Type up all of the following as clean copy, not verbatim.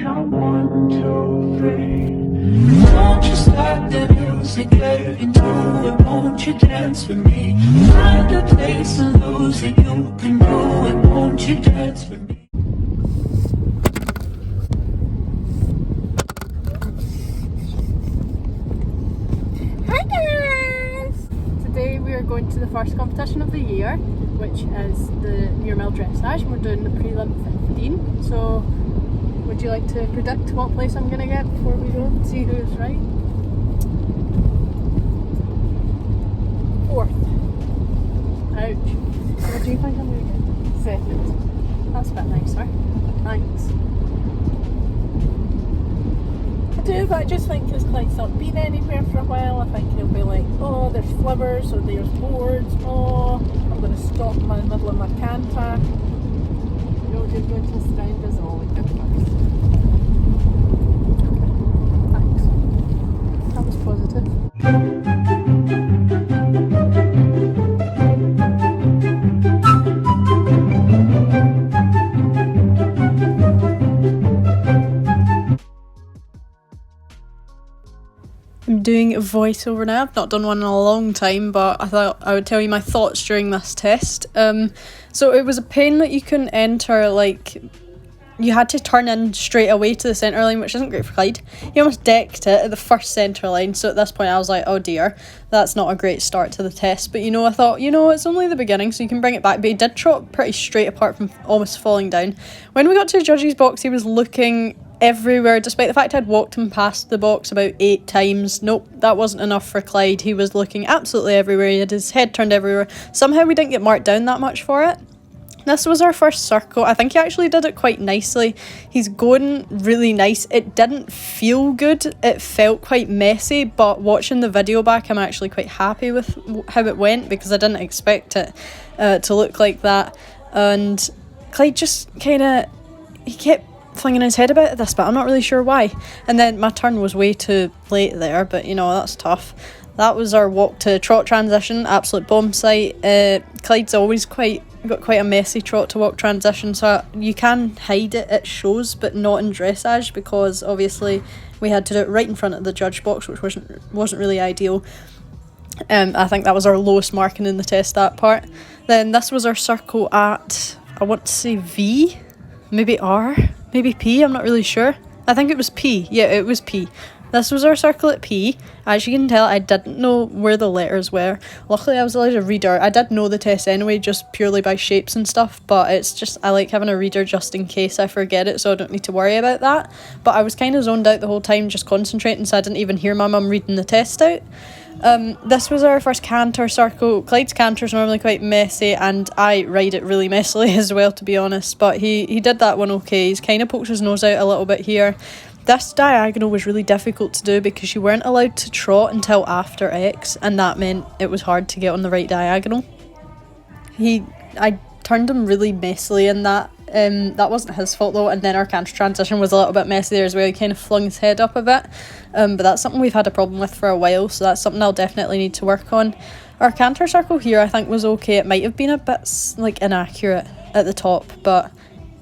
count 1, 2, 3. Don't just let the music get into it. Won't you dance with me? Find a place and lose it. You can do it. Won't you dance with me? Hi guys! Today we are going to the first competition of the year, which is the Muir Dressage, and we're doing the prelim 15. So, would you like to predict what place I'm going to get before we go and see who's right? 4th. Ouch. What do you think I'm going to get? 2nd. That's a bit nicer. Thanks. I do, but I just think because Clyde's not been anywhere for a while, I think he'll be like, oh, there's flivers or there's boards, oh, I'm going to stop in the middle of my canter. No, you're going to surround us all like that first. Thanks. That was positive. I'm doing a voiceover now. I've not done one in a long time, but I thought I would tell you my thoughts during this test. So it was a pain that you couldn't enter, like, you had to turn in straight away to the centre line, which isn't great for Clyde. He almost decked it at the first centre line, so at this point I was like, oh dear, that's not a great start to the test. But I thought, it's only the beginning, so you can bring it back. But he did trot pretty straight apart from almost falling down. When we got to the judges' box, he was looking everywhere, despite the fact I'd walked him past the box about 8 times. Nope, that wasn't enough for Clyde. He was looking absolutely everywhere. He had his head turned everywhere. Somehow we didn't get marked down that much for it. This was our first circle. I think he actually did it quite nicely. He's going really nice. It didn't feel good. It felt quite messy, but watching the video back, I'm actually quite happy with how it went because I didn't expect it to look like that. And Clyde just he kept flinging his head about this, but I'm not really sure why. And then my turn was way too late there, but that's tough. That was our walk to trot transition, absolute bomb site. Clyde's always got quite a messy trot to walk transition, so you can hide it at shows, but not in dressage, because obviously we had to do it right in front of the judge box, which wasn't really ideal. I think that was our lowest marking in the test, that part. Then this was our circle at, I want to say V, maybe R, maybe P, I'm not really sure. I think it was P. Yeah, it was P. This was our circle at P. As you can tell, I didn't know where the letters were. Luckily, I was allowed a reader. I did know the test anyway, just purely by shapes and stuff, but it's just, I like having a reader just in case I forget it, so I don't need to worry about that. But I was kind of zoned out the whole time, just concentrating, so I didn't even hear my mum reading the test out. This was our first canter circle. Clyde's canter's normally quite messy, and I ride it really messily as well, to be honest, but he did that one okay. He's kind of poked his nose out a little bit here. This diagonal was really difficult to do because you weren't allowed to trot until after X, and that meant it was hard to get on the right diagonal. I turned him really messily in that. That wasn't his fault though, and then our canter transition was a little bit messy there as well. He kind of flung his head up a bit, but that's something we've had a problem with for a while, so that's something I'll definitely need to work on. Our canter circle here I think was okay. It might have been a bit inaccurate at the top, but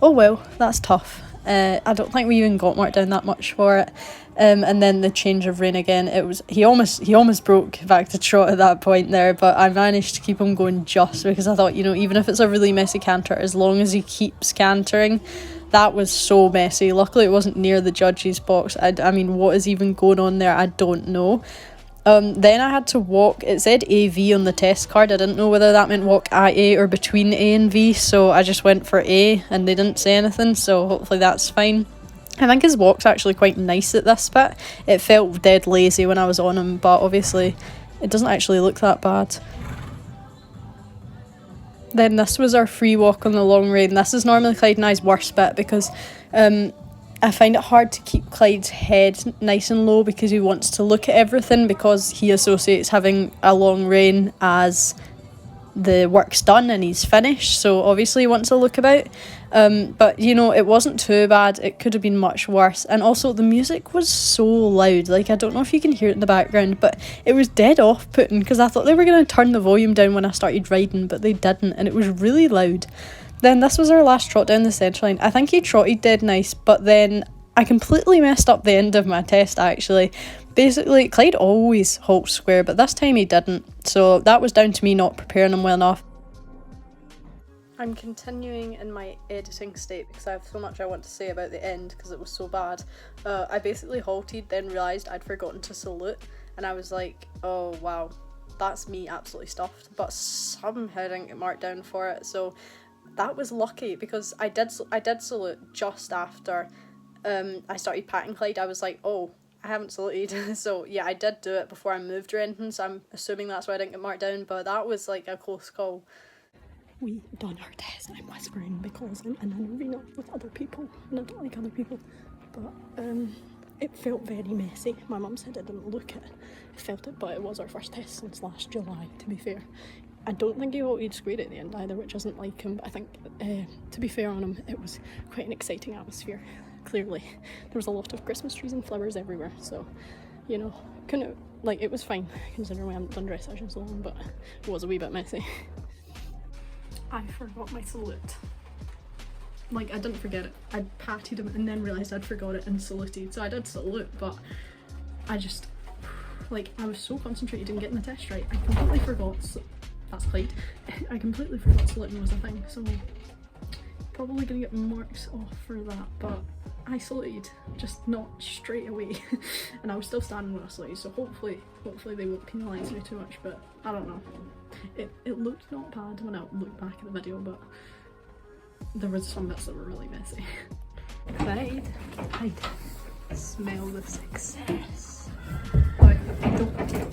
oh well, that's tough. I don't think we even got marked down that much for it. And then the change of rein again, he almost broke back to trot at that point there, but I managed to keep him going just because I thought, even if it's a really messy canter, as long as he keeps cantering. That was so messy. Luckily it wasn't near the judges box. I mean, what is even going on there? I don't know. Then I had to walk, it said AV on the test card. I didn't know whether that meant walk at A or between A and V, so I just went for A and they didn't say anything, so hopefully that's fine. I think his walk's actually quite nice at this bit. It felt dead lazy when I was on him, but obviously it doesn't actually look that bad. Then this was our free walk on the long rein. This is normally Clyde and I's worst bit because I find it hard to keep Clyde's head nice and low because he wants to look at everything, because he associates having a long rein as the work's done and he's finished, so obviously he wants to look about. But it wasn't too bad. It could have been much worse. And also the music was so loud, I don't know if you can hear it in the background, but it was dead off-putting because I thought they were going to turn the volume down when I started riding, but they didn't, and it was really loud. Then this was our last trot down the centre line. I think he trotted dead nice, but then I completely messed up the end of my test actually. Basically, Clyde always halts square, but this time he didn't, so that was down to me not preparing him well enough. I'm continuing in my editing state because I have so much I want to say about the end because it was so bad. I basically halted, then realised I'd forgotten to salute, and I was like, oh wow, that's me absolutely stuffed, but somehow I didn't get marked down for it, so that was lucky because I did salute just after I started patting Clyde. I was like, oh, I haven't saluted. So yeah, I did do it before I moved or anything, so I'm assuming that's why I didn't get marked down, but that was like a close call. We done our test. I'm whispering because I'm in an arena with other people and I don't like other people, but it felt very messy. My mum said it didn't look it. I felt it, but it was our first test since last July, to be fair. I don't think he halted square at the end either, which isn't like him, but I think, to be fair on him, it was quite an exciting atmosphere. Clearly, there was a lot of Christmas trees and flowers everywhere, so, you know, couldn't, like, it was fine, considering we haven't done dressage in so long, but it was a wee bit messy. I forgot my salute. Like, I didn't forget it. I patted him and then realised I'd forgot it and saluted, so I did salute, but I just, like, I was so concentrated in getting the test right, I completely forgot. That's Clyde. I completely forgot saluting was a thing, so probably gonna get marks off for that, but I saluted, just not straight away. And I was still standing when I saluted, so hopefully they won't penalise me too much, but I don't know. It looked not bad when I looked back at the video, but there was some bits that were really messy. Clyde, smell the success. Right,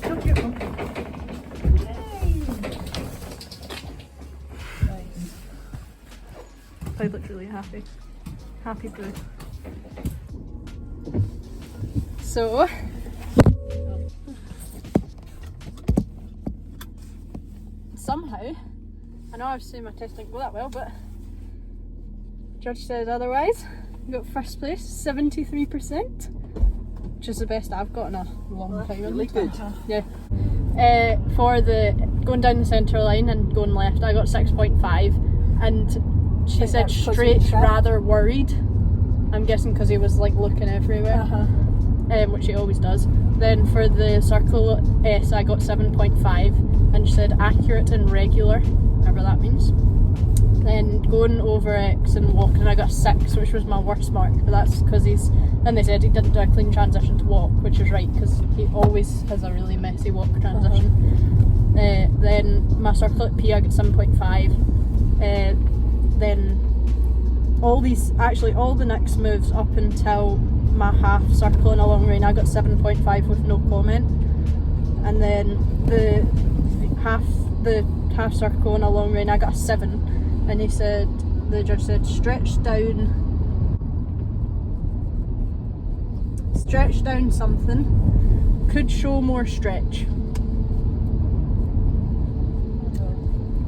don't get one. Clyde looked really happy. Happy blue. So, somehow, I know I was saying my test didn't go that well, but judge said otherwise. I got first place, 73%, which is the best I've got in a long time. Really good. Yeah. For the going down the centre line and going left, I got 6.5, and she said straight, rather worried. I'm guessing because he was like looking everywhere, which he always does. Then for the circle S, I got 7.5, and she said accurate and regular, whatever that means. Then going over X and walking, I got 6, which was my worst mark, but that's because and they said he didn't do a clean transition to walk, which is right, because he always has a really messy walk transition. Then my circle at P, I got 7.5. Then all the next moves up until my half circle and a long range, I got 7.5 with no comment. And then the half circle and a long range, I got a 7. And the judge said stretch down something, could show more stretch.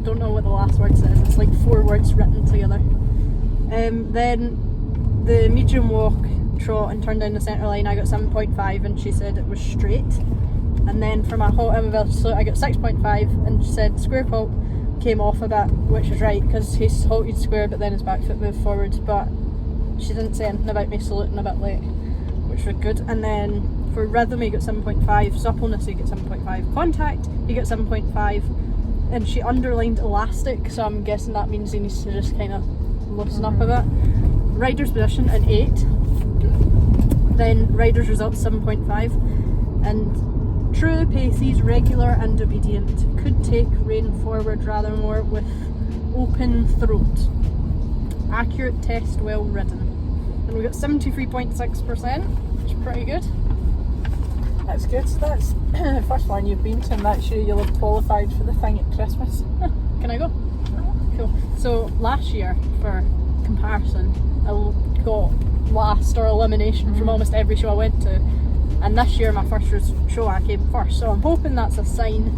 Don't know what the last word says, it's like 4 words written together. Then the medium walk, trot and turn down the centre line, I got 7.5, and she said it was straight. And then for my halt MFL salute, I got 6.5, and she said square halt came off a bit, which is right because he's halted square but then his back foot moved forwards, but she didn't say anything about me saluting a bit late, which was good. And then for rhythm he got 7.5, suppleness he got 7.5, contact he got 7.5, and she underlined elastic, so I'm guessing that means he needs to just kind of loosen up a bit. Rider's position an 8, then rider's results 7.5, and true paces, regular and obedient, could take rein forward rather more with open throat. Accurate test, well ridden. And we got 73.6%, which is pretty good. That's good. So that's the first one you've been to, and that's you. You'll have qualified for the thing at Christmas. Can I go? Cool. So last year, for comparison, I got last or elimination from almost every show I went to. And this year, my first show, I came first, so I'm hoping that's a sign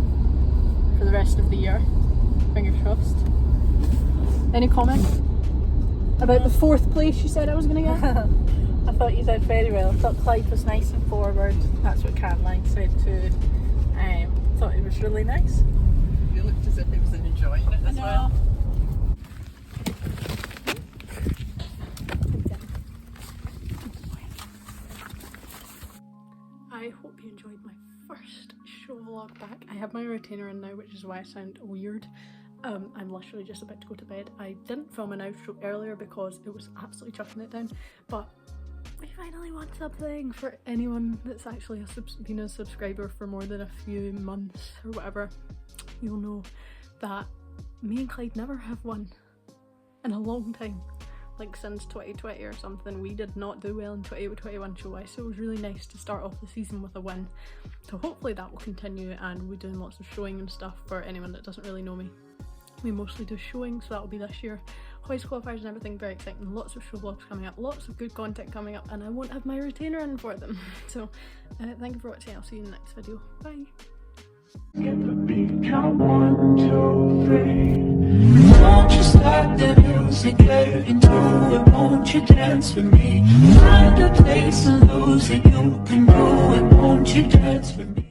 for the rest of the year. Fingers crossed. Any comment about the 4th place you said I was going to get? I thought you did very well. I thought Clyde was nice and forward. That's what Caroline said too. Thought it was really nice. He looked as if he was enjoying it as well. I hope you enjoyed my first show vlog back. I have my retainer in now, which is why I sound weird. I'm literally just about to go to bed. I didn't film an outro earlier because it was absolutely chucking it down, but we finally won something. For anyone that's actually been a subscriber for more than a few months or whatever, you'll know that me and Clyde never have won in a long time. Like since 2020 or something. We did not do well in 2021 show-wise, so it was really nice to start off the season with a win. So hopefully that will continue, and we'll be doing lots of showing and stuff. For anyone that doesn't really know me, we mostly do showing, so that'll be this year. Hoist qualifiers and everything, very exciting. Lots of show vlogs coming up, lots of good content coming up, and I won't have my retainer in for them. So thank you for watching. I'll see you in the next video. Bye. Get the beat, count 1, 2, 3. Won't you start the music, get into it? Won't you dance with me? Find a place and lose it, you can do it. Won't you dance with me?